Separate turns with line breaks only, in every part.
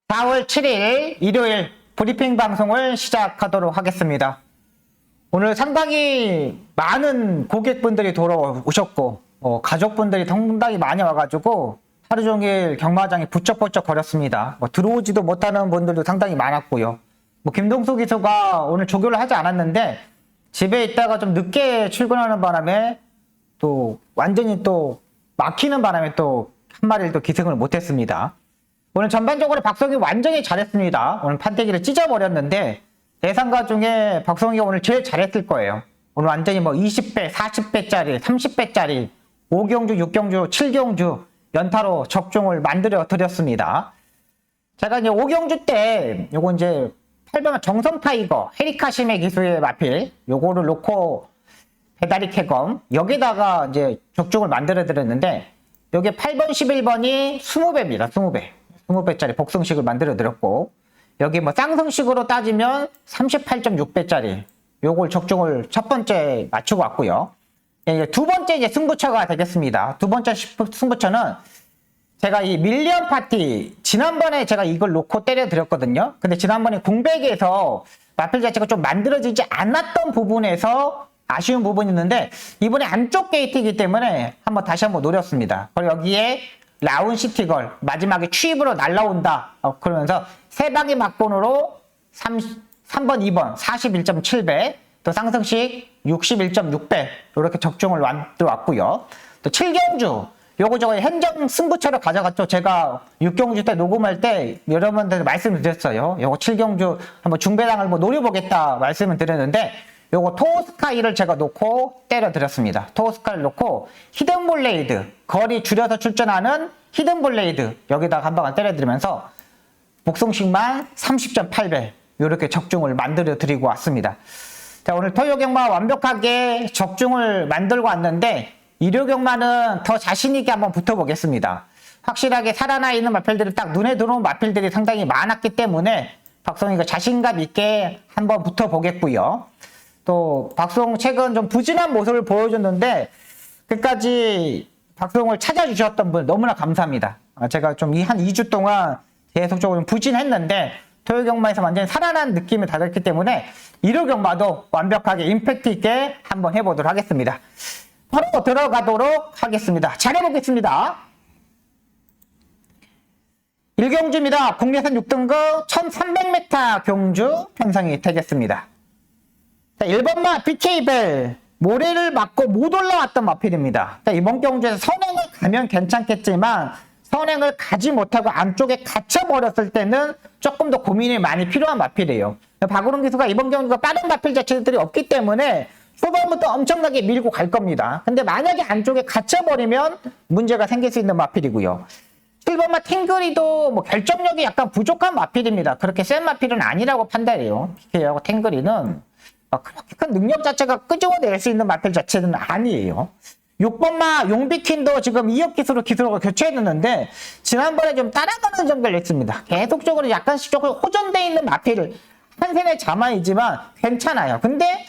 4월 7일 일요일 브리핑 방송을 시작하도록 하겠습니다. 오늘 상당히 많은 고객분들이 돌아오셨고 가족분들이 상당히 많이 와가지고 하루 종일 경마장이 부쩍부쩍 거렸습니다. 들어오지도 못하는 분들도 상당히 많았고요. 김동수 기수가 오늘 조교를 하지 않았는데 집에 있다가 좀 늦게 출근하는 바람에 또 완전히 또 막히는 바람에 또 한 마리를 또 기승을 못했습니다. 오늘 전반적으로 박성희 완전히 잘했습니다. 오늘 판때기를 찢어버렸는데 예상가 중에 박성희가 오늘 제일 잘했을 거예요. 오늘 완전히 20배, 40배짜리, 30배짜리 5경주, 6경주, 7경주 연타로 적중을 만들어 드렸습니다. 제가 이제 5경주 때 요거 이제 8번 정성 타이거 헤리카심의 기수의 마필 요거를 놓고 배다리 캐검 여기다가 이제 적중을 만들어 드렸는데 여기 8번 11번이 20배입니다. 20배. 20배짜리 복승식을 만들어 드렸고 여기 쌍승식으로 따지면 38.6배짜리 요걸 적중을 첫 번째 맞추고 왔고요. 두 번째 이제 승부처가 되겠습니다. 두 번째 승부처는 제가 이 밀리언 파티 지난번에 제가 이걸 놓고 때려 드렸거든요. 근데 지난번에 공백에서 마필 자체가 좀 만들어지지 않았던 부분에서 아쉬운 부분이 있는데 이번에 안쪽 게이트이기 때문에 다시 한번 노렸습니다. 그리고 여기에 라운 시티걸 마지막에 추입으로 날라온다 그러면서 세 방의 막본으로 3번 2번 41.7배 또 상승식 61.6배 이렇게 적중을 만들어 왔고요. 또 7경주 요거 저거 현장 승부처를 가져갔죠. 제가 6경주 때 녹음할 때 여러분들 말씀을 드렸어요. 요거 7경주 한번 중배당을 노려보겠다 말씀을 드렸는데 요거 토스카이를 제가 놓고 때려 드렸습니다. 토스카이를 놓고 히든블레이드 거리 줄여서 출전하는 히든블레이드 여기다가 한 방을 때려 드리면서 복승식만 30.8배 이렇게 적중을 만들어 드리고 왔습니다. 자, 오늘 토요경마 완벽하게 적중을 만들고 왔는데 일요경마는 더 자신있게 한번 붙어보겠습니다. 확실하게 살아나 있는 마필들이 딱 눈에 들어온 마필들이 상당히 많았기 때문에 박성희가 자신감 있게 한번 붙어보겠고요. 또 박수홍 최근 좀 부진한 모습을 보여줬는데 끝까지 박수홍을 찾아주셨던 분 너무나 감사합니다. 제가 좀 한 2주 동안 계속적으로 부진했는데 토요경마에서 완전히 살아난 느낌이 받았기 때문에 일요경마도 완벽하게 임팩트 있게 한번 해보도록 하겠습니다. 바로 들어가도록 하겠습니다. 잘해보겠습니다. 1경주입니다. 국내산 6등급 1300m 경주 편성이 되겠습니다. 자, 1번마 BK벨 모래를 맞고 못 올라왔던 마필입니다. 자, 이번 경주에서 선행을 가면 괜찮겠지만 선행을 가지 못하고 안쪽에 갇혀버렸을 때는 조금 더 고민이 많이 필요한 마필이에요. 박우름 기수가 이번 경주가 빠른 마필 자체들이 없기 때문에 초반부터 엄청나게 밀고 갈 겁니다. 근데 만약에 안쪽에 갇혀버리면 문제가 생길 수 있는 마필이고요. 7번마 탱그리도 결정력이 약간 부족한 마필입니다. 그렇게 센 마필은 아니라고 판단해요. PK하고 탱그리는 그렇게 큰 능력 자체가 끄집어낼 수 있는 마필 자체는 아니에요. 6번마 용비퀸도 지금 2업 기술을 교체했는데 지난번에 좀 따라가는 정도를 했습니다. 계속적으로 약간씩 조금 호전되어 있는 마필을 한 세네 자만이지만 괜찮아요. 근데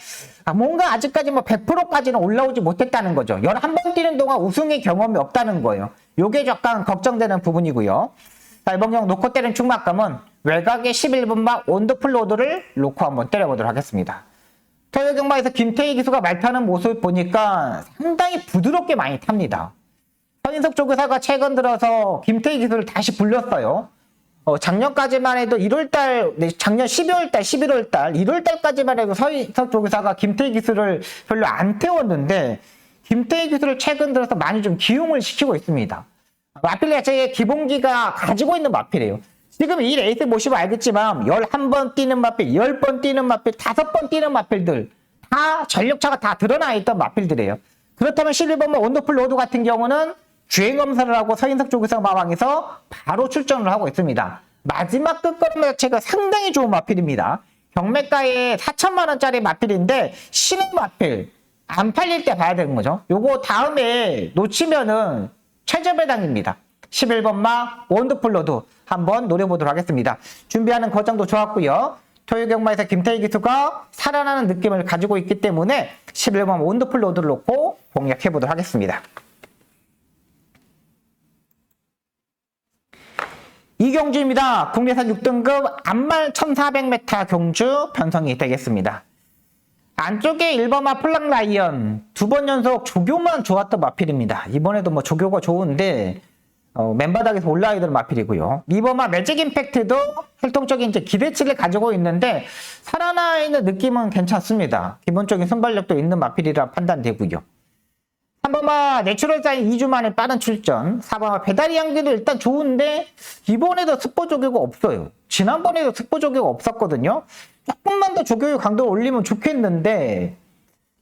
뭔가 아직까지 100%까지는 올라오지 못했다는 거죠. 11번 뛰는 동안 우승의 경험이 없다는 거예요. 요게 약간 걱정되는 부분이고요. 자, 이번 경우 놓고 때린 충막감은 외곽의 11번마 온더플로드를 놓고 한번 때려보도록 하겠습니다. 토요경마에서 김태희 기수가 말타는 모습 보니까 상당히 부드럽게 많이 탑니다. 서인석 조교사가 최근 들어서 김태희 기수를 다시 불렀어요. 작년까지만 해도 1월달, 작년 12월달, 11월달, 1월달까지만 해도 서인석 조교사가 김태희 기수를 별로 안 태웠는데 김태희 기수를 최근 들어서 많이 좀 기용을 시키고 있습니다. 마필 자체의 기본기가 가지고 있는 마필이에요. 지금 이 레이스 보시면 알겠지만 11번 뛰는 마필, 10번 뛰는 마필, 5번 뛰는 마필들 다 전력차가 다 드러나 있던 마필들이에요. 그렇다면 11번만 원더풀 로드 같은 경우는 주행 검사를 하고 서인석 조교사 마왕에서 바로 출전을 하고 있습니다. 마지막 끝걸음 자체가 상당히 좋은 마필입니다. 경매가에 4천만 원짜리 마필인데 신흥 마필 안 팔릴 때 봐야 되는 거죠. 요거 다음에 놓치면은 최저배당입니다. 11번마 원더풀 로드 한번 노려보도록 하겠습니다. 준비하는 과정도 좋았고요. 토요경마에서 김태희 기수가 살아나는 느낌을 가지고 있기 때문에 11번 원더풀 로드를 놓고 공략해보도록 하겠습니다. 이경주입니다. 국내산 6등급 안말 1400m 경주 편성이 되겠습니다. 안쪽에 1번마 플랑라이언 2번 연속 조교만 좋았던 마필입니다. 이번에도 뭐 조교가 좋은데 맨바닥에서 올라야 될 마필이고요. 2번마 매직 임팩트도 활동적인 이제 기대치를 가지고 있는데 살아나 있는 느낌은 괜찮습니다. 기본적인 순발력도 있는 마필이라 판단되고요. 3번마 내추럴 사인 2주 만에 빠른 출전. 4번마 배달이 향기도 일단 좋은데 이번에도 스포 조교가 없어요. 지난번에도 스포 조교가 없었거든요. 조금만 더 조교의 강도를 올리면 좋겠는데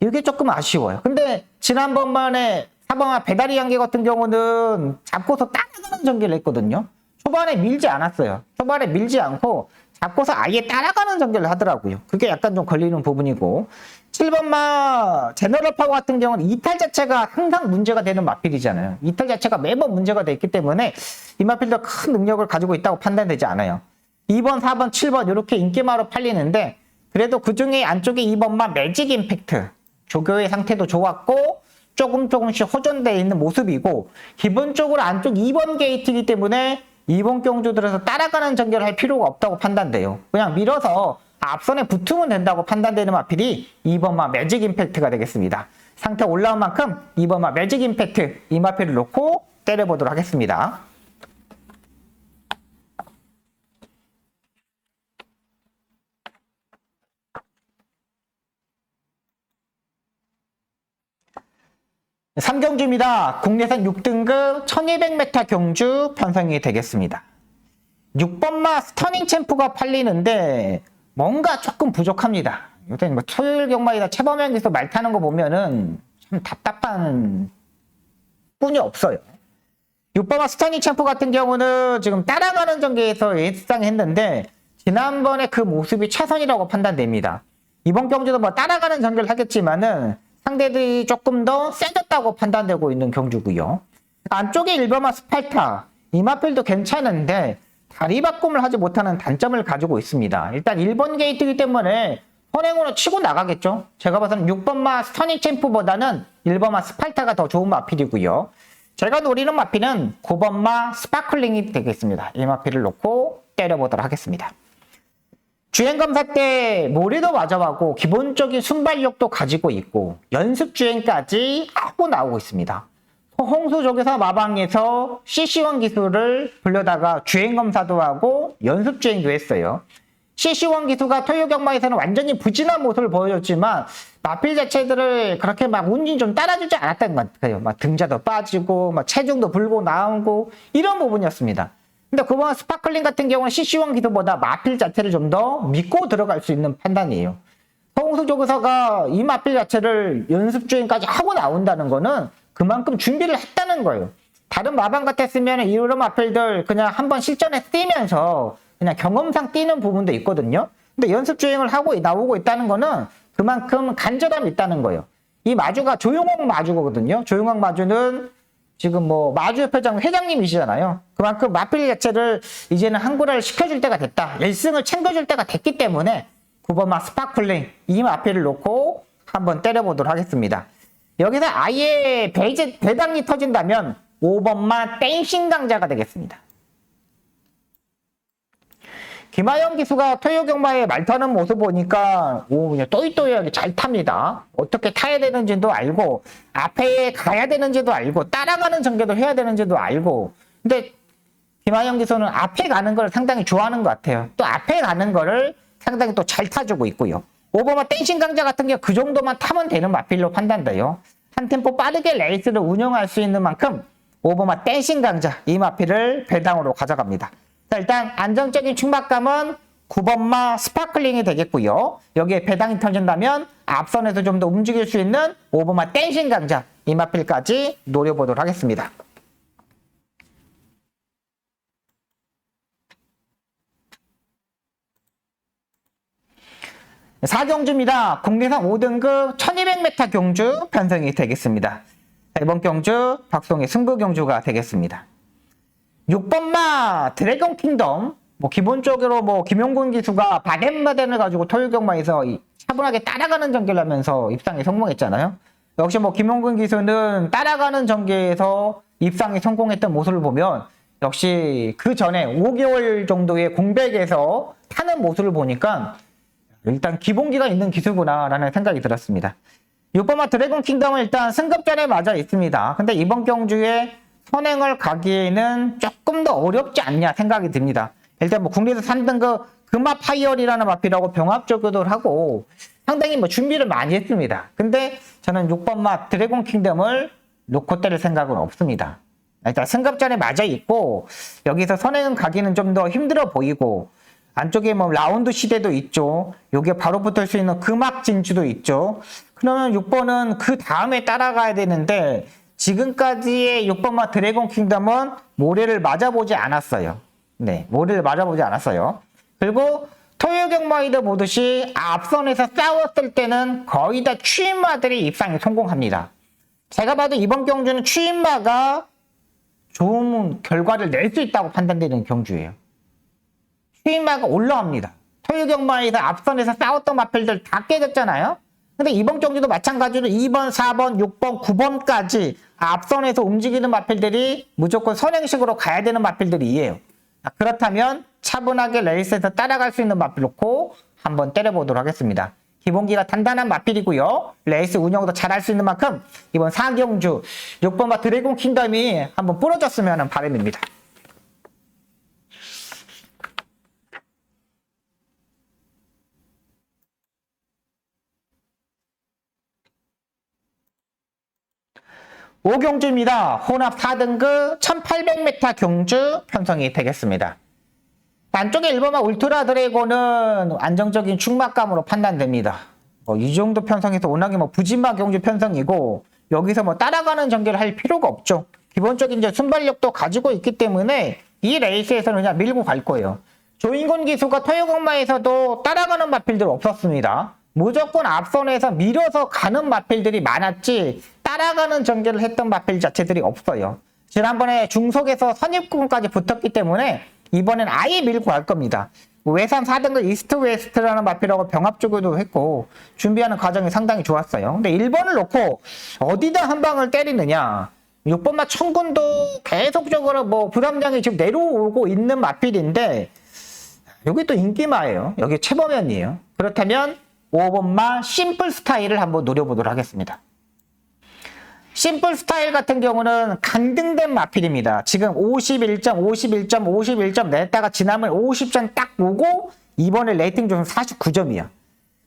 이게 조금 아쉬워요. 근데 지난번만에 4번마 배달이 향기 같은 경우는 잡고서 따라가는 전개를 했거든요. 초반에 밀지 않았어요. 초반에 밀지 않고 잡고서 아예 따라가는 전개를 하더라고요. 그게 약간 좀 걸리는 부분이고 7번마 제너럴 파워 같은 경우는 이탈 자체가 항상 문제가 되는 마필이잖아요. 이탈 자체가 매번 문제가 됐기 때문에 이 마필도 큰 능력을 가지고 있다고 판단되지 않아요. 2번, 4번, 7번 이렇게 인기마로 팔리는데 그래도 그중에 안쪽에 2번마 매직 임팩트 조교의 상태도 좋았고 조금씩 호전되어 있는 모습이고 기본적으로 안쪽 2번 게이트이기 때문에 2번 경주들에서 따라가는 전개를 할 필요가 없다고 판단돼요. 그냥 밀어서 앞선에 붙으면 된다고 판단되는 마필이 2번마 매직 임팩트가 되겠습니다. 상태 올라온 만큼 2번마 매직 임팩트 이 마필을 놓고 때려보도록 하겠습니다. 삼경주입니다. 국내산 6등급 1200m 경주 편성이 되겠습니다. 6번마 스터닝 챔프가 팔리는데 뭔가 조금 부족합니다. 요새 뭐 토요일 경마이다 최범현기서 말 타는 거 보면은 참 답답한 뿐이 없어요. 6번마 스터닝 챔프 같은 경우는 지금 따라가는 전개에서 예상했는데 지난번에 그 모습이 최선이라고 판단됩니다. 이번 경주도 뭐 따라가는 전개를 하겠지만은 상대들이 조금 더 세졌다고 판단되고 있는 경주고요. 안쪽에 1번마 스팔타 이 마필도 괜찮은데 다리 바꿈을 하지 못하는 단점을 가지고 있습니다. 일단 1번 게이트이기 때문에 선행으로 치고 나가겠죠. 제가 봐서는 6번마 스터닝 챔프보다는 1번마 스팔타가 더 좋은 마필이고요. 제가 노리는 마필은 9번마 스파클링이 되겠습니다. 이 마필을 놓고 때려보도록 하겠습니다. 주행검사 때 모래도 마저하고 기본적인 순발력도 가지고 있고 연습 주행까지 하고 나오고 있습니다. 홍수조교사 마방에서 CC1 기술을 불려다가 주행검사도 하고 연습 주행도 했어요. CC1 기수가 토요경마에서는 완전히 부진한 모습을 보여줬지만 마필 자체들을 그렇게 막 운이 좀 따라주지 않았던 것 같아요. 막 등자도 빠지고 막 체중도 불고 나오고 이런 부분이었습니다. 근데 그번 스파클링 같은 경우는 CC1 기수보다 마필 자체를 좀 더 믿고 들어갈 수 있는 판단이에요. 홍수조교사가 이 마필 자체를 연습 주행까지 하고 나온다는 거는 그만큼 준비를 했다는 거예요. 다른 마방 같았으면 이런 마필들 그냥 한번 실전에 뛰면서 그냥 경험상 뛰는 부분도 있거든요. 근데 연습 주행을 하고 나오고 있다는 거는 그만큼 간절함이 있다는 거예요. 이 마주가 조용홍 마주거든요. 조용홍 마주는 지금 뭐 마주협회장 회장님이시잖아요. 그만큼 마필 자체를 이제는 한구라를 시켜줄 때가 됐다. 1승을 챙겨줄 때가 됐기 때문에 9번마 스파클링 이 마필을 놓고 한번 때려보도록 하겠습니다. 여기서 아예 배당이 터진다면 5번마 댄싱 강자가 되겠습니다. 김하영 기수가 토요경마에 말 타는 모습 보니까 그냥 또이또이하게 잘 탑니다. 어떻게 타야 되는지도 알고 앞에 가야 되는지도 알고 따라가는 전개도 해야 되는지도 알고 근데 김하영 기수는 앞에 가는 걸 상당히 좋아하는 것 같아요. 또 앞에 가는 거를 상당히 또 잘 타주고 있고요. 5번마 댄싱 강자 같은 게 그 정도만 타면 되는 마필로 판단돼요. 한 템포 빠르게 레이스를 운영할 수 있는 만큼 5번마 댄싱 강자 이 마필을 배당으로 가져갑니다. 자, 일단 안정적인 충박감은 9번마 스파클링이 되겠고요. 여기에 배당이 터진다면 앞선에서 좀 더 움직일 수 있는 5번마 댄싱 강자 이 마필까지 노려보도록 하겠습니다. 사경주입니다. 국내산 5등급 1200m 경주 편성이 되겠습니다. 이번 경주 박송의 승부 경주가 되겠습니다. 6번마 드래곤 킹덤 뭐 기본적으로 뭐 김용군 기수가 바덴바덴을 가지고 토요경마에서 차분하게 따라가는 전개를 하면서 입상에 성공했잖아요. 역시 뭐 김용군 기수는 따라가는 전개에서 입상에 성공했던 모습을 보면 역시 그 전에 5개월 정도의 공백에서 타는 모습을 보니까 일단 기본기가 있는 기수구나라는 생각이 들었습니다. 6번마 드래곤 킹덤은 일단 승급전에 맞아 있습니다. 근데 이번 경주에 선행을 가기에는 조금 더 어렵지 않냐 생각이 듭니다. 일단 뭐 국내에서 3등급 금화 파이어리라는 마필하고 병합조교도를 하고 상당히 뭐 준비를 많이 했습니다. 근데 저는 6번마 드래곤 킹덤을 놓고 때릴 생각은 없습니다. 일단 승급전에 맞아 있고 여기서 선행은 가기는 좀 더 힘들어 보이고 안쪽에 뭐 라운드 시대도 있죠. 요게 바로 붙을 수 있는 금악 진주도 있죠. 그러면 6번은 그 다음에 따라가야 되는데 지금까지의 6번마 드래곤 킹덤은 모래를 맞아보지 않았어요. 네, 모래를 맞아보지 않았어요. 그리고 토요경마이드 보듯이 앞선에서 싸웠을 때는 거의 다 추임마들이 입상에 성공합니다. 제가 봐도 이번 경주는 추임마가 좋은 결과를 낼 수 있다고 판단되는 경주예요. 추임마가 올라옵니다. 토요경마에서 앞선에서 싸웠던 마필들 다 깨졌잖아요. 근데 이번 경주도 마찬가지로 2번, 4번, 6번, 9번까지 앞선에서 움직이는 마필들이 무조건 선행식으로 가야 되는 마필들이에요. 그렇다면 차분하게 레이스에서 따라갈 수 있는 마필 놓고 한번 때려보도록 하겠습니다. 기본기가 단단한 마필이고요. 레이스 운영도 잘할 수 있는 만큼 이번 4경주 6번마 드래곤 킹덤이 한번 부러졌으면 하는 바람입니다. 오경주입니다. 혼합 4등급 1800m 경주 편성이 되겠습니다. 안쪽에 1번마 울트라 드래곤은 안정적인 충막감으로 판단됩니다. 이 정도 편성에서 워낙에 부진마 경주 편성이고 여기서 따라가는 전개를 할 필요가 없죠. 기본적인 이제 순발력도 가지고 있기 때문에 이 레이스에서는 그냥 밀고 갈 거예요. 조인곤 기수가 토요강마에서도 따라가는 마필들 없었습니다. 무조건 앞선에서 밀어서 가는 마필들이 많았지 따라가는 전개를 했던 마필 자체들이 없어요. 지난번에 중속에서 선입구까지 붙었기 때문에 이번엔 아예 밀고 갈 겁니다. 외산 4등급 이스트 웨스트라는 마필하고 병합조교도 했고 준비하는 과정이 상당히 좋았어요. 근데 1번을 놓고 어디다 한 방을 때리느냐. 6번마 청군도 계속적으로 부담량이 지금 내려오고 있는 마필인데 여기 또 인기마예요. 여기 최범현이에요. 그렇다면 5번마 심플 스타일을 한번 노려보도록 하겠습니다. 심플 스타일 같은 경우는 강등된 마필입니다. 지금 51점, 51점, 51점 냈다가 지난번 50점 딱 오고 이번에 레이팅 좀 49점이야.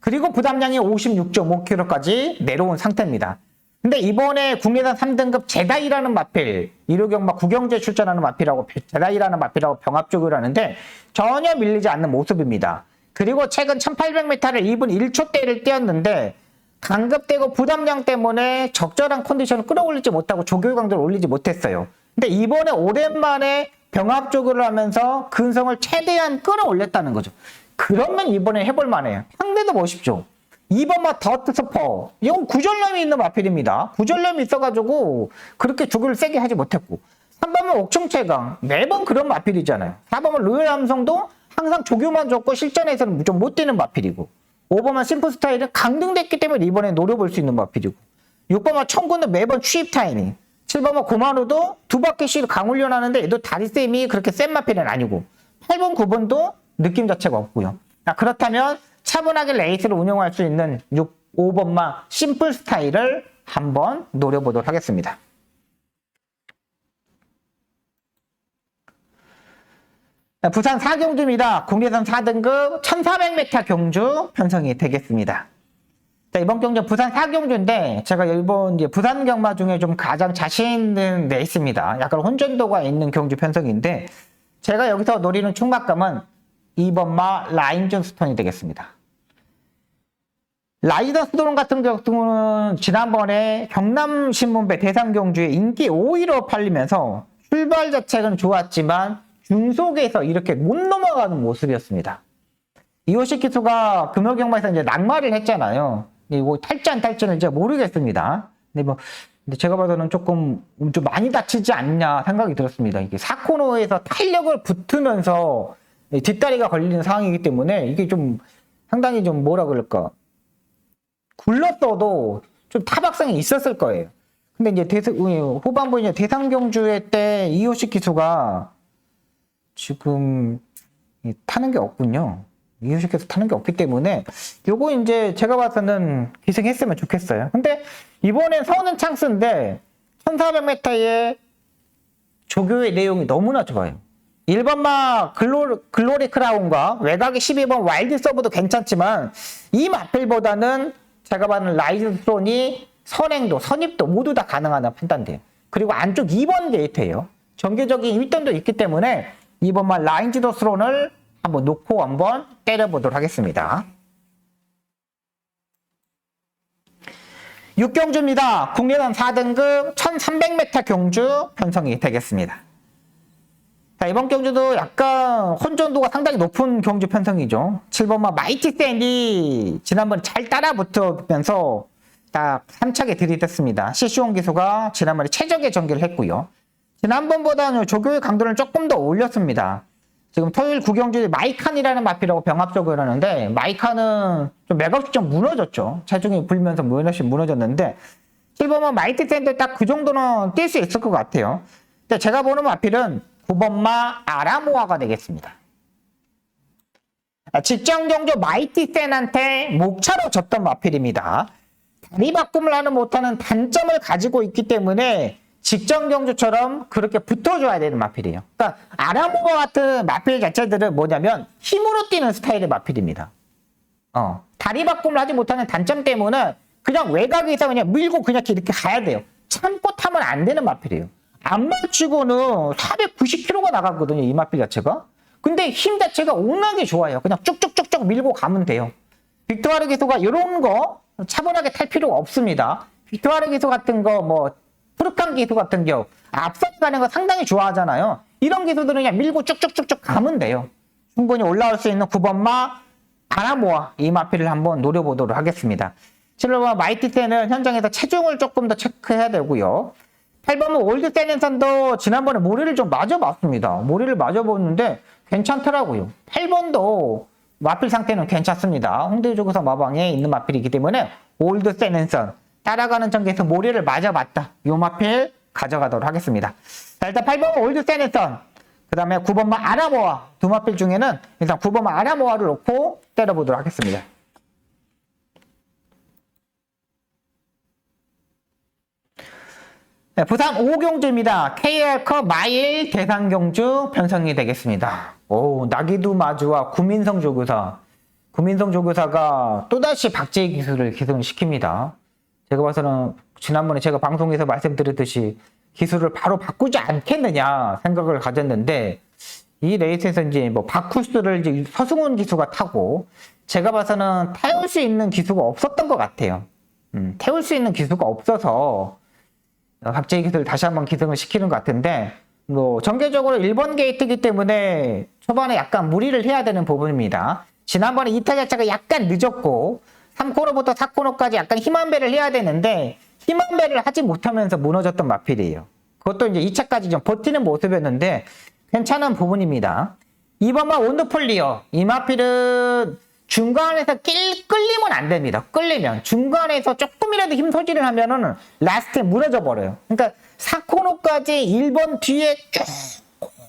그리고 부담량이 56.5kg까지 내려온 상태입니다. 근데 이번에 국내산 3등급 제다이라는 마필, 1호경마 구경제 출전하는 마필하고 제다이라는 마필하고 병합적으로 하는데 전혀 밀리지 않는 모습입니다. 그리고 최근 1800m를 2분 1초대를 뛰었는데 강급되고 부담량 때문에 적절한 컨디션을 끌어올리지 못하고 조교 강도를 올리지 못했어요. 근데 이번에 오랜만에 병합조교를 하면서 근성을 최대한 끌어올렸다는 거죠. 그러면 이번에 해볼 만해요. 상대도 보십시오. 2번마 더트 스퍼. 이건 구전염이 있는 마필입니다. 구전염이 있어가지고 그렇게 조교를 세게 하지 못했고 3번마 옥청최강. 매번 그런 마필이잖아요. 4번마 로열 함성도 항상 조교만 줬고 실전에서는 좀 못 뛰는 마필이고 5번만 심플 스타일은 강등됐기 때문에 이번에 노려볼 수 있는 마필이고 6번만 청군은 매번 취입 타이밍 7번만 고마루도 두 바퀴씩 강훈련 하는데 얘도 다리쌤이 그렇게 센 마필은 아니고 8번 9번도 느낌 자체가 없고요. 그렇다면 차분하게 레이스를 운영할 수 있는 5번만 심플 스타일을 한번 노려보도록 하겠습니다. 부산 4경주입니다. 국내선 4등급 1400m 경주 편성이 되겠습니다. 자, 이번 경주 부산 4경주인데 제가 일본 부산 경마 중에 좀 가장 자신 있는 데 있습니다. 약간 혼전도가 있는 경주 편성인데 제가 여기서 노리는 충막감은 2번마 라인전 스톤이 되겠습니다. 라이더 스톤 같은 경우는 지난번에 경남신문배 대상경주에 인기 5위로 팔리면서 출발 자체는 좋았지만 중속에서 이렇게 못 넘어가는 모습이었습니다. 이호식 기수가 금요경마에서 이제 낙마를 했잖아요. 탈지 안 탈지는 이제 모르겠습니다. 근데 제가 봐서는 좀 많이 다치지 않냐 생각이 들었습니다. 이게 4코너에서 탄력을 붙으면서 뒷다리가 걸리는 상황이기 때문에 이게 좀 상당히 좀 뭐라 그럴까. 굴렀어도 좀 타박성이 있었을 거예요. 근데 이제 후반부 이제 대상경주회 때 이호식 기수가 지금 타는 게 없군요. 이유식에서 타는 게 없기 때문에 요거 이제 제가 봐서는 기승했으면 좋겠어요. 근데 이번엔 서는 찬스인데 1400m의 조교의 내용이 너무나 좋아요. 1번마 글로리 크라운과 외곽의 12번 와일드 서브도 괜찮지만 이 마필보다는 제가 봐는 라이즈 스론이 선행도, 선입도 모두 다 가능하다는 판단돼요. 그리고 안쪽 2번 게이트예요. 전개적인 윗돈도 있기 때문에 2번마 라이즈 스론을 한번 놓고 한번 때려보도록 하겠습니다. 6경주입니다. 국내선 4등급 1300m 경주 편성이 되겠습니다. 자, 이번 경주도 약간 혼전도가 상당히 높은 경주 편성이죠. 7번마 마이티 샌이 지난번에 잘 따라붙으면서 딱 3차게 들이댔습니다. 시시온 기수가 지난번에 최적의 전개를 했고요. 지난번보다는 조교의 강도를 조금 더 올렸습니다. 지금 토요일 9경주에 마이칸이라는 마필하고 병합적으로 하는데 마이칸은 좀 맥없이 좀 무너졌죠. 체중이 불면서 무너졌는데 7번마 마이티 샌도 딱 그 정도는 뛸 수 있을 것 같아요. 근데 제가 보는 마필은 9번마 아라모아가 되겠습니다. 직전 경주 마이티 샌한테 목차로 졌던 마필입니다. 다리 바꿈을 하는 못하는 단점을 가지고 있기 때문에 직전 경주처럼 그렇게 붙어줘야 되는 마필이에요. 그러니까 아라모아 같은 마필 자체들은 뭐냐면 힘으로 뛰는 스타일의 마필입니다. 다리 바꿈을 하지 못하는 단점 때문에 그냥 외곽에서 그냥 밀고 그냥 이렇게 가야 돼요. 참고 타면 안 되는 마필이에요. 안 맞추고는 490kg가 나가거든요. 이 마필 자체가. 근데 힘 자체가 워낙에 좋아요. 그냥 쭉쭉쭉쭉 밀고 가면 돼요. 빅토르 기수가 이런 거 차분하게 탈 필요가 없습니다. 빅토르 기수 같은 거 뭐 푸르칸 기수 같은 경우 앞서 가는 거 상당히 좋아하잖아요. 이런 기수들은 그냥 밀고 쭉쭉쭉쭉 가면 돼요. 충분히 올라올 수 있는 9번마 아라모아 이 마필을 한번 노려보도록 하겠습니다. 7번마 마이티 샌은 현장에서 체중을 조금 더 체크해야 되고요. 8번은 올드 세넨선도 지난번에 모리를 좀 맞아봤습니다. 모리를 맞아봤는데 괜찮더라고요. 8번도 마필 상태는 괜찮습니다. 홍대조교사 마방에 있는 마필이기 때문에 올드 세넨선 따라가는 전개에서 모리를 맞아봤다. 요 마필 가져가도록 하겠습니다. 자, 일단 8번 올드 세넨선 그 다음에 9번마 아라모아 두 마필 중에는 일단 9번마 아라모아를 놓고 때려보도록 하겠습니다. 네, 부산 5경주입니다. KR컵 마일 대상경주 편성이 되겠습니다. 오, 나기두 마주와 구민성 조교사. 구민성 조교사가 또다시 박제희 기술을 기승시킵니다. 제가 봐서는 지난번에 제가 방송에서 말씀드렸듯이 기술을 바로 바꾸지 않겠느냐 생각을 가졌는데 이 레이스에서 이제 뭐 바쿠스를 이제 서승훈 기수가 타고 제가 봐서는 태울 수 있는 기수가 없었던 것 같아요. 태울 수 있는 기수가 없어서 박제희 기술을 다시 한번 기승을 시키는 것 같은데 뭐 전개적으로 1번 게이트이기 때문에 초반에 약간 무리를 해야 되는 부분입니다. 지난번에 2타 자체가 약간 늦었고 3코너부터 4코너까지 약간 힘안배를 해야 되는데 힘안배를 하지 못하면서 무너졌던 마필이에요. 그것도 이제 2차까지 좀 버티는 모습이었는데 괜찮은 부분입니다. 2번마 원더풀리어 이 마필은 중간에서 끌리면 안 됩니다. 끌리면 중간에서 조금이라도 힘 소지를 하면은 라스트에 무너져 버려요. 그러니까 4코너까지 1번 뒤에 쭉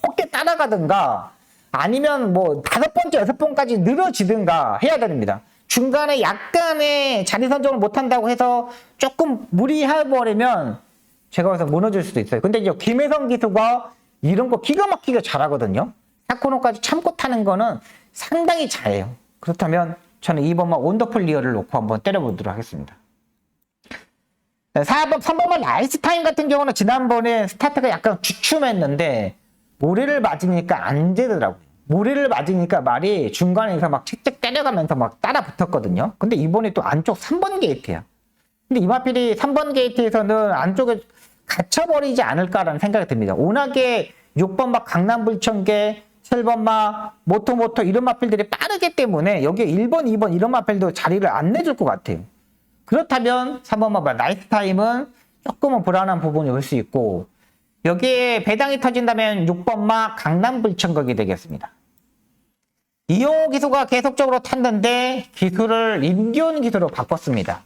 곱게 따라가든가 아니면 뭐 5번째, 6번까지 늘어지든가 해야 됩니다. 중간에 약간의 자리 선정을 못한다고 해서 조금 무리해버리면 제가 봐서 무너질 수도 있어요. 근데 이제 김혜성 기수가 이런 거 기가 막히게 잘하거든요. 4코너까지 참고 타는 거는 상당히 잘해요. 그렇다면 저는 2번만 원더풀 리어를 놓고 한번 때려보도록 하겠습니다. 4번, 3번만 라이스타임 같은 경우는 지난번에 스타트가 약간 주춤했는데 모래를 맞으니까 안 되더라고요. 모래를 맞으니까 말이 중간에서 막 책책 때려가면서 막 따라 붙었거든요. 근데 이번에 또 안쪽 3번 게이트야. 근데 이 마필이 3번 게이트에서는 안쪽에 갇혀버리지 않을까라는 생각이 듭니다. 워낙에 6번 막 강남불청계, 7번 막 모토 이런 마필들이 빠르기 때문에 여기에 1번, 2번 이런 마필도 자리를 안 내줄 것 같아요. 그렇다면 3번 막 나이트 타임은 조금은 불안한 부분이 올 수 있고 여기에 배당이 터진다면 6번 막 강남불청각이 되겠습니다. 이용호 기수가 계속적으로 탔는데 기술을 임기훈 기수로 바꿨습니다.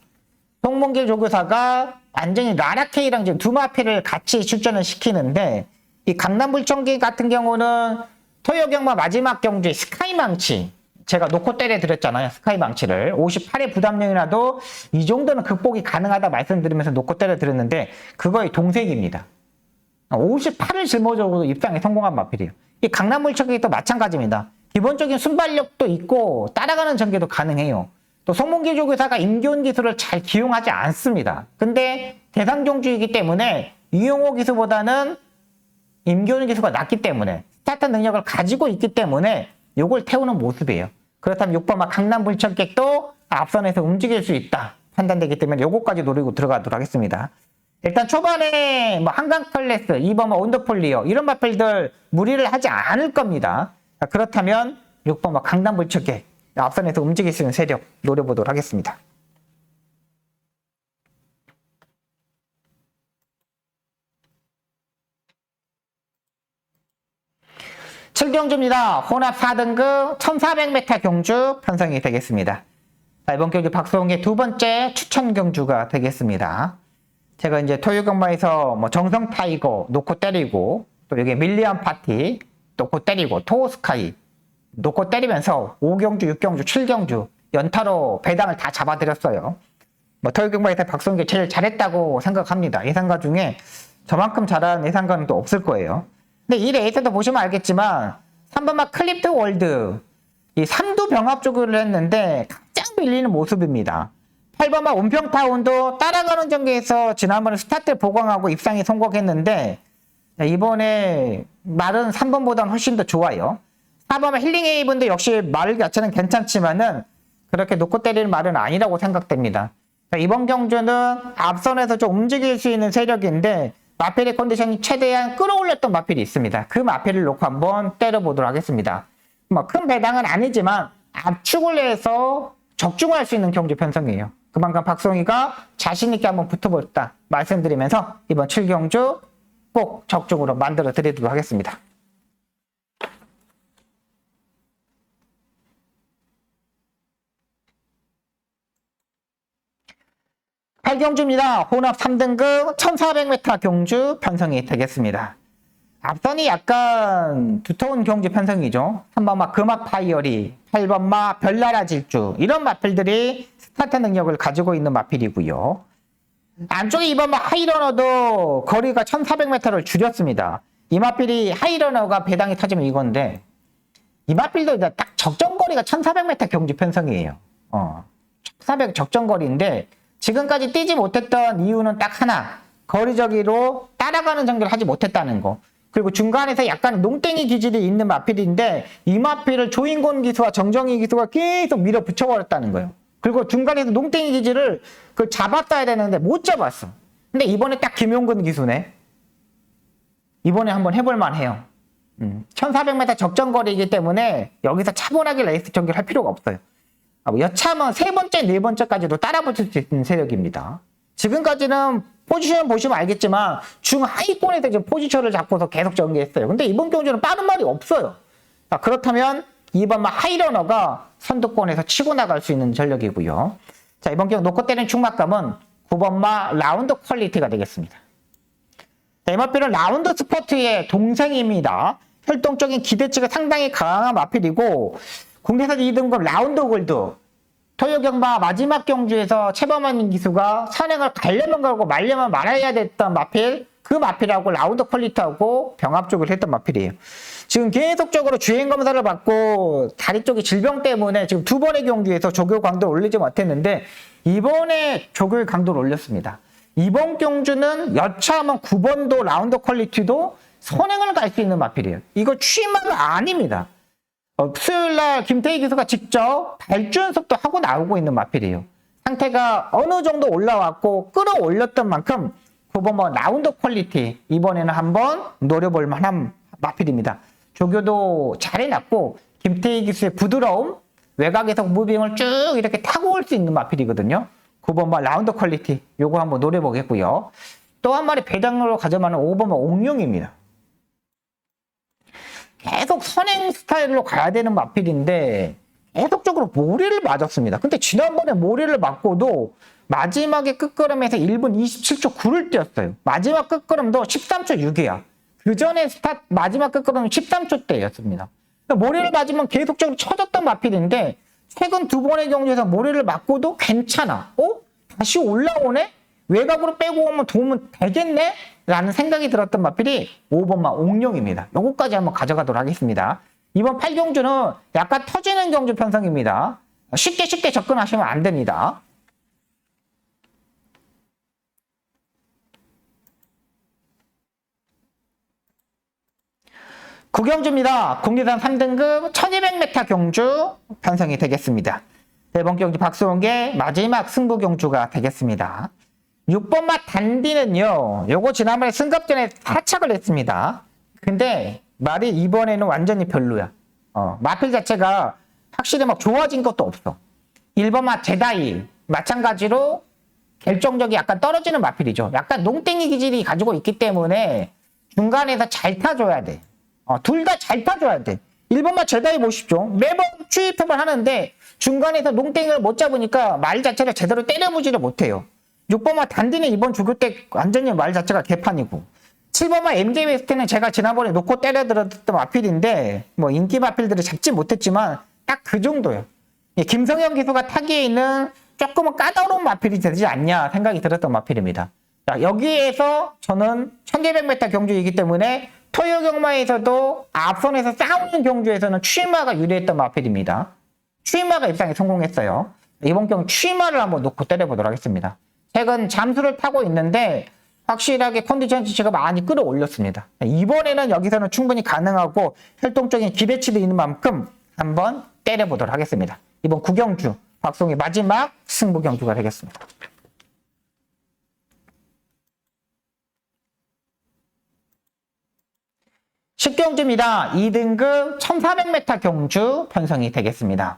송문길 조교사가 완전히 라라케이랑 지금 두 마필을 같이 출전을 시키는데 이 강남불청기 같은 경우는 토요경마 마지막 경주에 스카이망치 제가 놓고 때려드렸잖아요. 스카이망치를 58의 부담력이라도 이 정도는 극복이 가능하다 말씀드리면서 놓고 때려드렸는데 그거의 동색입니다. 58을 짊어져도 입상에 성공한 마필이에요. 이 강남물척이 또 마찬가지입니다. 기본적인 순발력도 있고 따라가는 전개도 가능해요. 또 송문기 조교사가 임기훈 기술을 잘 기용하지 않습니다. 근데 대상종주이기 때문에 이용호 기수보다는 임기훈 기수가 낫기 때문에 스타트 능력을 가지고 있기 때문에 요걸 태우는 모습이에요. 그렇다면 6번 강남불천객도 앞선에서 움직일 수 있다 판단되기 때문에 요거까지 노리고 들어가도록 하겠습니다. 일단 초반에 한강 클래스, 2번 온더폴리어 이런 마필들 무리를 하지 않을 겁니다. 그렇다면 6번 강남불천객 앞선에서 움직일 수 있는 세력 노려보도록 하겠습니다. 7경주입니다. 혼합 4등급 1400m 경주 편성이 되겠습니다. 자, 이번 경주 박수홍의 두 번째 추천 경주가 되겠습니다. 제가 이제 토요경마에서 정성 타이거 놓고 때리고 또 여기 밀리언 파티 놓고 때리고 토스카이 놓고 때리면서 5경주, 6경주, 7경주 연타로 배당을 다 잡아드렸어요. 토요경마에서 박수홍이 제일 잘했다고 생각합니다. 예상가 중에 저만큼 잘한 예상가는 또 없을 거예요. 근데 이 레이스도 보시면 알겠지만 3번마 클립트 월드 이 3두 병합 조교를 했는데 가장 밀리는 모습입니다. 8번마 온평타운도 따라가는 전개에서 지난번에 스타트를 보강하고 입상에 성공했는데 이번에 말은 3번보다는 훨씬 더 좋아요. 4번마 힐링 에이븐도 역시 말 자체는 괜찮지만은 그렇게 놓고 때리는 말은 아니라고 생각됩니다. 이번 경주는 앞선에서 좀 움직일 수 있는 세력인데 마필의 컨디션이 최대한 끌어올렸던 마필이 있습니다. 그 마필을 놓고 한번 때려보도록 하겠습니다. 큰 배당은 아니지만 압축을 해서 적중할 수 있는 경주 편성이에요. 그만큼 박성희가 자신있게 한번 붙어보겠다 말씀드리면서 이번 7경주 꼭 적중으로 만들어 드리도록 하겠습니다. 경주입니다. 혼합 3등급 1400m 경주 편성이 되겠습니다. 앞선이 약간 두터운 경주 편성이죠. 3번마 금악 파이어리, 8번마 별나라 질주 이런 마필들이 스타트 능력을 가지고 있는 마필이고요. 안쪽에 2번마 하이러너도 거리가 1400m를 줄였습니다. 이 마필이 하이러너가 배당이 터지면 이건데 이 마필도 이제 딱 적정거리가 1400m 경주 편성이에요. 1400 적정거리인데 지금까지 뛰지 못했던 이유는 딱 하나, 거리저기로 따라가는 전개를 하지 못했다는 거. 그리고 중간에서 약간 농땡이 기질이 있는 마필인데 이 마필을 조인곤 기수와 정정희 기수가 계속 밀어붙여버렸다는 거예요. 그리고 중간에서 농땡이 기질을 잡았어야 되는데 못 잡았어. 근데 이번에 딱 김용근 기수네. 이번에 한번 해볼만 해요. 1400m 적정거리이기 때문에 여기서 차분하게 레이스 전개를 할 필요가 없어요. 여차하면 세 번째, 네 번째까지도 따라붙을 수 있는 세력입니다. 지금까지는 포지션 보시면 알겠지만 중하위권에서 지금 포지션을 잡고서 계속 전개했어요. 근데 이번 경주는 빠른 말이 없어요. 자, 그렇다면 2번마 하이러너가 선두권에서 치고 나갈 수 있는 전력이고요. 자, 이번 경주 놓고 때리는 충막감은 9번마 라운드 퀄리티가 되겠습니다. MRP는 라운드 스포트의 동생입니다. 활동적인 기대치가 상당히 강한 마필이고 국내에서 2등급 라운드 골드 토요경마 마지막 경주에서 최범환 기수가 선행을 가려면 가고 말려면 말아야 됐던 마필 그 마필하고 라운드 퀄리티하고 병합 쪽을 했던 마필이에요. 지금 계속적으로 주행 검사를 받고 다리 쪽의 질병 때문에 지금 두 번의 경주에서 조교 강도를 올리지 못했는데 이번에 조교의 강도를 올렸습니다. 이번 경주는 여차하면 9번도 라운드 퀄리티도 선행을 갈 수 있는 마필이에요. 이거 취임마가 아닙니다. 수요일날 김태희 기수가 직접 발주 연습도 하고 나오고 있는 마필이에요. 상태가 어느 정도 올라왔고 끌어올렸던 만큼 9번 라운드 퀄리티 이번에는 한번 노려볼 만한 마필입니다. 조교도 잘 해놨고 김태희 기수의 부드러움 외곽에서 무빙을 쭉 이렇게 타고 올 수 있는 마필이거든요. 9번 라운드 퀄리티 요거 한번 노려보겠고요. 또 한 마리 배당으로 가져가는 5번 옥룡입니다. 계속 선행 스타일로 가야 되는 마필인데 계속적으로 모리를 맞았습니다. 근데 지난번에 모리를 맞고도 마지막에 끝걸음에서 1분 27초 9를 뛰었어요. 마지막 끝걸음도 13초 6이야. 그 전에 마지막 끝걸음은 13초대였습니다. 모래를 맞으면 계속적으로 쳐졌던 마필인데 최근 두 번의 경주에서 모래를 맞고도 괜찮아. 다시 올라오네? 외곽으로 빼고 오면 도움은 되겠네? 라는 생각이 들었던 마필이 5번마 옥룡입니다. 요거까지 한번 가져가도록 하겠습니다. 이번 8경주는 약간 터지는 경주 편성입니다. 쉽게 접근하시면 안 됩니다. 구경주입니다. 국내산 3등급 1200m 경주 편성이 되겠습니다. 대번 경주 박수홍의 마지막 승부 경주가 되겠습니다. 6번마 단디는요, 요거 지난번에 승급전에 하착을 했습니다. 근데 말이 이번에는 완전히 별로야. 마필 자체가 확실히 막 좋아진 것도 없어. 1번마 제다이 마찬가지로 결정력이 약간 떨어지는 마필이죠. 약간 농땡이 기질이 가지고 있기 때문에 중간에서 잘 타줘야 돼. 둘 다 잘 타줘야 돼. 1번마 제다이 보십시오. 매번 추입탑을 하는데 중간에서 농땡이를 못 잡으니까 말 자체를 제대로 때려보지를 못해요. 6번마 단디는 이번 주교 때 완전히 말 자체가 개판이고, 7번마 MJ 웨스트는 제가 지난번에 놓고 때려들었던 마필인데 뭐 인기 마필들을 잡지 못했지만 딱 그 정도예요. 김성현 기수가 타기에는 조금은 까다로운 마필이 되지 않냐 생각이 들었던 마필입니다. 자, 여기에서 저는 1200m 경주이기 때문에 토요 경마에서도 앞선에서 싸우는 경주에서는 추임마가 유리했던 마필입니다. 추임마가 입상에 성공했어요. 이번 경우 추임마를 한번 놓고 때려보도록 하겠습니다. 최근 잠수를 타고 있는데 확실하게 컨디션 지수가 많이 끌어올렸습니다. 이번에는 여기서는 충분히 가능하고 활동적인 기대치도 있는 만큼 한번 때려보도록 하겠습니다. 이번 구경주 박송의 마지막 승부 경주가 되겠습니다. 식경주입니다. 2등급 1400m 경주 편성이 되겠습니다.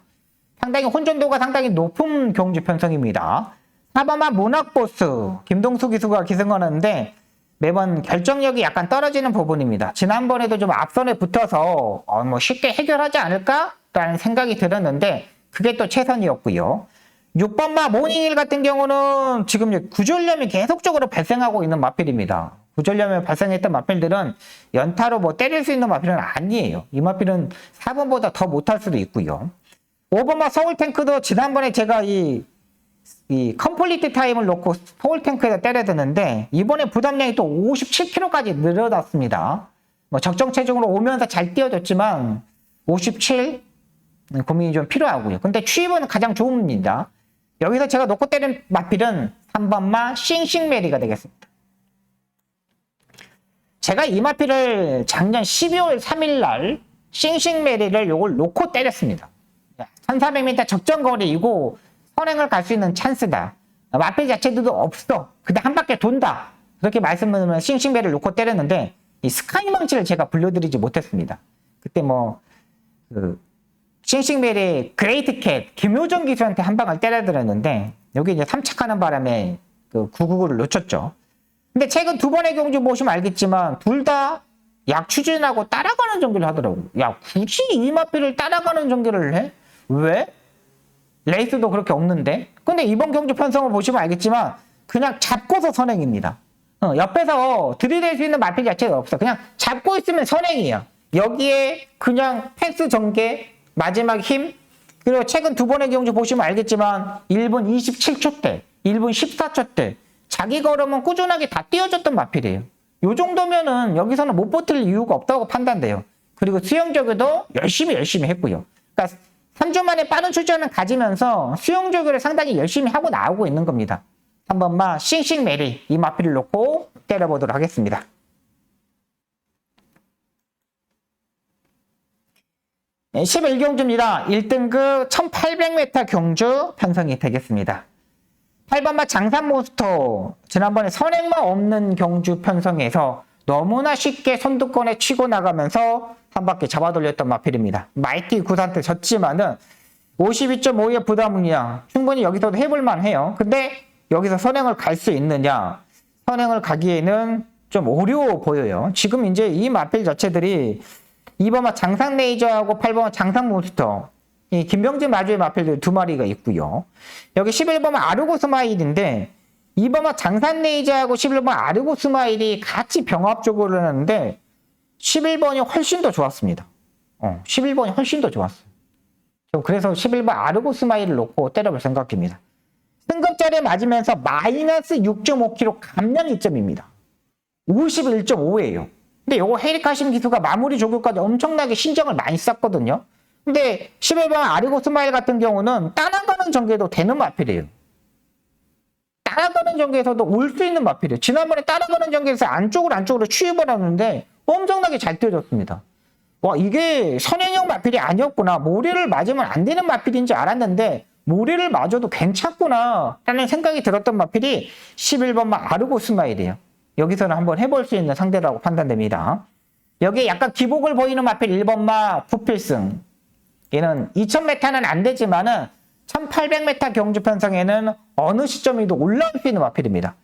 상당히 혼전도가 상당히 높은 경주 편성입니다. 4번마 문학보스 김동수 기수가 기승하는데 매번 결정력이 약간 떨어지는 부분입니다. 지난번에도 좀 앞선에 붙어서 뭐 쉽게 해결하지 않을까라는 생각이 들었는데 그게 또 최선이었고요. 6번마 모닝일 같은 경우는 지금 구절염이 계속적으로 발생하고 있는 마필입니다. 구절염이 발생했던 마필들은 연타로 뭐 때릴 수 있는 마필은 아니에요. 이 마필은 4번보다 더 못할 수도 있고요. 5번마 서울탱크도 지난번에 제가 이 컴플리트 타임을 놓고 서울탱크에다 때려드는데 이번에 부담량이 또 57kg까지 늘어났습니다. 뭐 적정 체중으로 오면서 잘 뛰어줬지만 57 고민이 좀 필요하고요. 근데 추입은 가장 좋습니다. 여기서 제가 놓고 때린 마필은 3번마 싱싱메리가 되겠습니다. 제가 이 마필을 작년 12월 3일 날 싱싱메리를 요걸 놓고 때렸습니다. 1400m 적정 거리이고 선행을 갈 수 있는 찬스다. 마필 자체도 없어. 근데 한 바퀴 돈다. 그렇게 말씀드리면 싱싱베리를 놓고 때렸는데 이 스카이망치를 제가 불러드리지 못했습니다. 그때 싱싱베리 그레이트 캣 김효정 기수한테 한 방을 때려드렸는데 여기 이제 삼착하는 바람에 그 999를 놓쳤죠. 근데 최근 두 번의 경주 보시면 알겠지만 둘 다 약 추진하고 따라가는 전기를 하더라고요. 야, 굳이 이 마필을 따라가는 전기를 해? 왜? 레이스도 그렇게 없는데. 근데 이번 경주 편성을 보시면 알겠지만 그냥 잡고서 선행입니다. 옆에서 들이댈 수 있는 마필 자체가 없어. 그냥 잡고 있으면 선행이야. 여기에 그냥 패스 전개, 마지막 힘, 그리고 최근 두 번의 경주 보시면 알겠지만 1분 27초 대, 1분 14초 대 자기 걸음은 꾸준하게 다 띄워줬던 마필이에요. 요 정도면은 여기서는 못 버틸 이유가 없다고 판단돼요. 그리고 수영적에도 열심히 했고요. 그러니까 3주 만에 빠른 출전을 가지면서 수영적을 상당히 열심히 하고 나오고 있는 겁니다. 한 번만 싱싱메리 이 마필을 놓고 때려보도록 하겠습니다. 네, 11경주입니다. 1등급 1800m 경주 편성이 되겠습니다. 8번마 장산몬스터 지난번에 선행만 없는 경주 편성에서 너무나 쉽게 선두권에 치고 나가면서 한 바퀴 잡아 돌렸던 마필입니다. 마이티 구사한테 졌지만은 52.5의 부담이야. 충분히 여기서도 해볼만 해요. 근데 여기서 선행을 갈 수 있느냐? 선행을 가기에는 좀 어려워 보여요. 지금 이제 이 마필 자체들이 2번마 장상레이저하고 8번마 장상몬스터 이 김병진 마주의 마필들 두 마리가 있고요. 여기 11번마 아르고스마일인데 2번마 장산레이저하고 11번마 아르고스마일이 같이 병합적으로 하는데 11번이 훨씬 더 좋았습니다. 11번이 훨씬 더 좋았어요. 그래서 11번 아르고스마일을 놓고 때려볼 생각입니다. 승급자를 맞으면서 마이너스 6.5kg 감량 이점입니다. 51.5예요. 근데 요거 헤리카심 기수가 마무리 조교까지 엄청나게 신경을 많이 썼거든요. 근데 11번 아르고스마일 같은 경우는 따라가는 전개도 되는 마필이에요. 따라가는 전개에서도 올 수 있는 마필이에요. 지난번에 따라가는 전개에서 안쪽으로 추입을 하는데 엄청나게 잘 뛰어졌습니다. 와, 이게 선행형 마필이 아니었구나. 모래를 맞으면 안 되는 마필인지 알았는데 모래를 맞아도 괜찮구나 라는 생각이 들었던 마필이 11번마 아르고스마일이에요. 여기서는 한번 해볼 수 있는 상대라고 판단됩니다. 여기에 약간 기복을 보이는 마필 1번마 푸필승. 얘는 2000m는 안 되지만은 1800m 경주 편성에는 어느 시점에도 올라올 수 있는 마필입니다.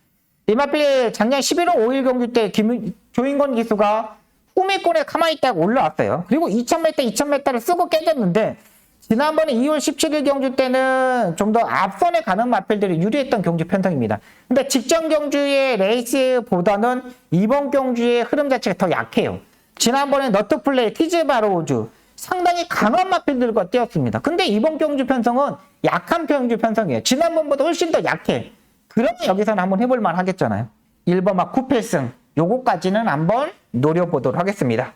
이 마필이 작년 11월 5일 경주 때 조인권 기수가 후미권에 가만히 있다가 올라왔어요. 그리고 2000m를 쓰고 깨졌는데 지난번에 2월 17일 경주 때는 좀 더 앞선에 가는 마필들이 유리했던 경주 편성입니다. 근데 직전 경주의 레이스보다는 이번 경주의 흐름 자체가 더 약해요. 지난번에 너트플레이, 티즈바로우즈 상당히 강한 마필들과 뛰었습니다. 근데 이번 경주 편성은 약한 경주 편성이에요. 지난번보다 훨씬 더 약해. 그러면 여기서는 한번 해볼만 하겠잖아요. 1번마 쿠필승 요거까지는 한번 노려보도록 하겠습니다.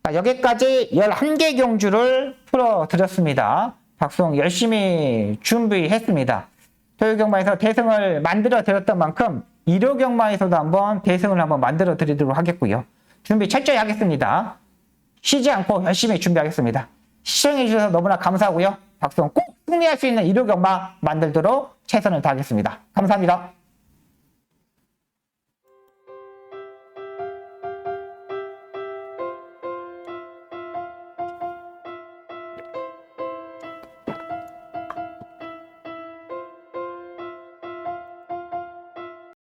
자, 여기까지 11개 경주를 풀어드렸습니다. 박송 열심히 준비했습니다. 토요경마에서 대승을 만들어 드렸던 만큼 일요경마에서도 한번 대승을 한번 만들어 드리도록 하겠고요. 준비 철저히 하겠습니다. 쉬지 않고 열심히 준비하겠습니다. 시청해주셔서 너무나 감사하고요. 박송 꼭 승리할 수 있는 일요경마 만들도록 최선을 다하겠습니다. 감사합니다.